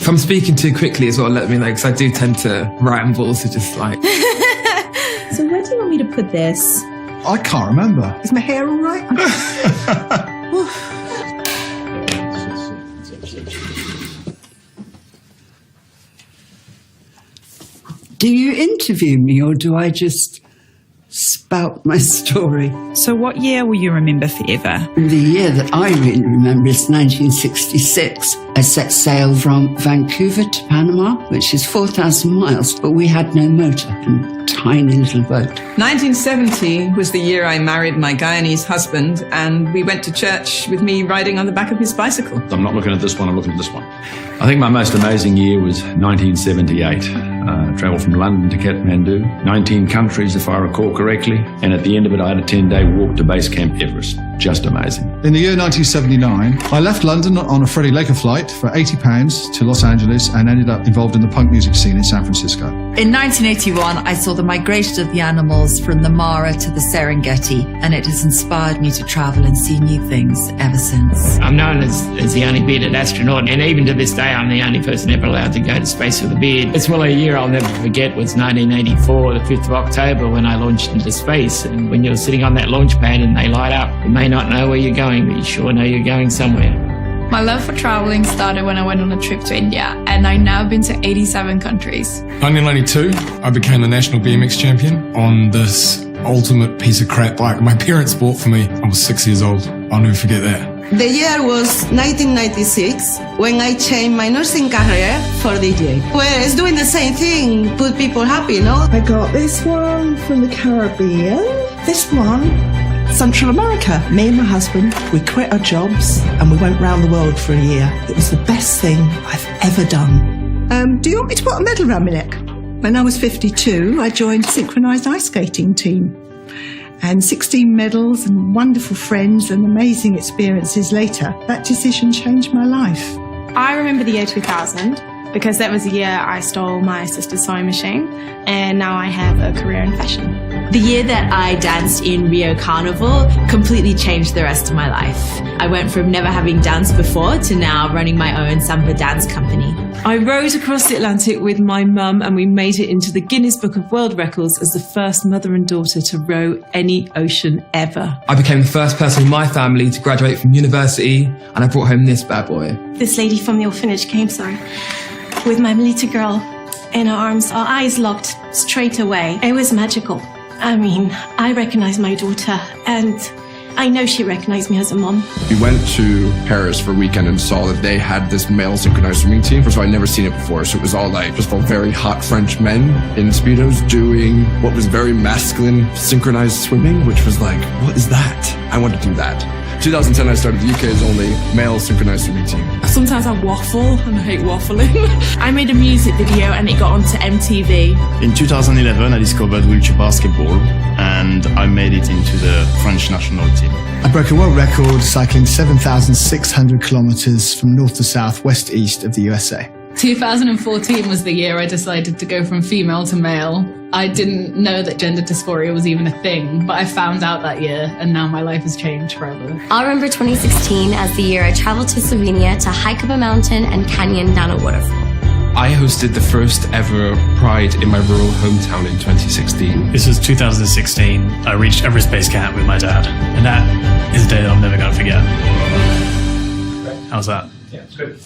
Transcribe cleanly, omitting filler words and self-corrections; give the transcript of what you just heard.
If I'm speaking too quickly as well, let me know, because I do tend to ramble, so just like... So where do you want me to put this? I can't remember. Is my hair all right? Do you interview me or do I just spout my story? So what year will you remember forever? The year that I really remember is 1966. I set sail from Vancouver to Panama, which is 4,000 miles, but we had no motor and a tiny little boat. 1970 was the year I married my Guyanese husband, and we went to church with me riding on the back of his bicycle. I'm not looking at this one, I'm looking at this one. I think my most amazing year was 1978. Travelled from London to Kathmandu, 19 countries if I recall correctly, and at the end of it I had a 10-day walk to base camp Everest. Just amazing. In the year 1979, I left London on a Freddie Laker flight for £80 to Los Angeles and ended up involved in the punk music scene in San Francisco. In 1981, I saw the migration of the animals from the Mara to the Serengeti, and it has inspired me to travel and see new things ever since. I'm known as the only bearded astronaut, and even to this day, I'm the only person ever allowed to go to space with a beard. It's really a year I'll never forget was 1984, the 5th of October, when I launched into space. And when you're sitting on that launch pad and they light up, you may not know where you're going, but you sure know you're going somewhere. My love for traveling started when I went on a trip to India, and I've now been to 87 countries. 1992, I became the national BMX champion on this ultimate piece of crap bike my parents bought for me. I was 6 years old. I'll never forget that. The year was 1996 when I changed my nursing career for DJ. Whereas doing the same thing put people happy, no? I got this one from the Caribbean. This one, Central America. Me and my husband, we quit our jobs and we went round the world for a year. It was the best thing I've ever done. Do you want me to put a medal around my neck? When I was 52, I joined synchronised ice skating team. And 16 medals and wonderful friends and amazing experiences later, that decision changed my life. I remember the year 2000 because that was the year I stole my sister's sewing machine, and now I have a career in fashion. The year that I danced in Rio Carnival completely changed the rest of my life. I went from never having danced before to now running my own samba dance company. I rowed across the Atlantic with my mum and we made it into the Guinness Book of World Records as the first mother and daughter to row any ocean ever. I became the first person in my family to graduate from university, and I brought home this bad boy. This lady from the orphanage came, with my little girl in her arms, our eyes locked straight away. It was magical. I mean, I recognized my daughter, and I know she recognized me as a mom. We went to Paris for a weekend and saw that they had this male synchronized swimming team. So I'd never seen it before. So it was all like just all very hot French men in Speedos doing what was very masculine synchronized swimming, which was like, what is that? I want to do that. 2010, I started the UK's only male synchronized swimming team. Sometimes I waffle and I hate waffling. I made a music video and it got onto MTV. In 2011, I discovered wheelchair basketball and I made it into the French national team. I broke a world record cycling 7,600 kilometers from north to south, west to east of the USA. 2014 was the year I decided to go from female to male. I didn't know that gender dysphoria was even a thing, but I found out that year, and now my life has changed forever. I remember 2016 as the year I traveled to Slovenia to hike up a mountain and canyon down a waterfall. I hosted the first ever Pride in my rural hometown in 2016. This was 2016. I reached Everest Base Camp with my dad, and that is a day that I'm never going to forget. How's that? Yeah, it's good.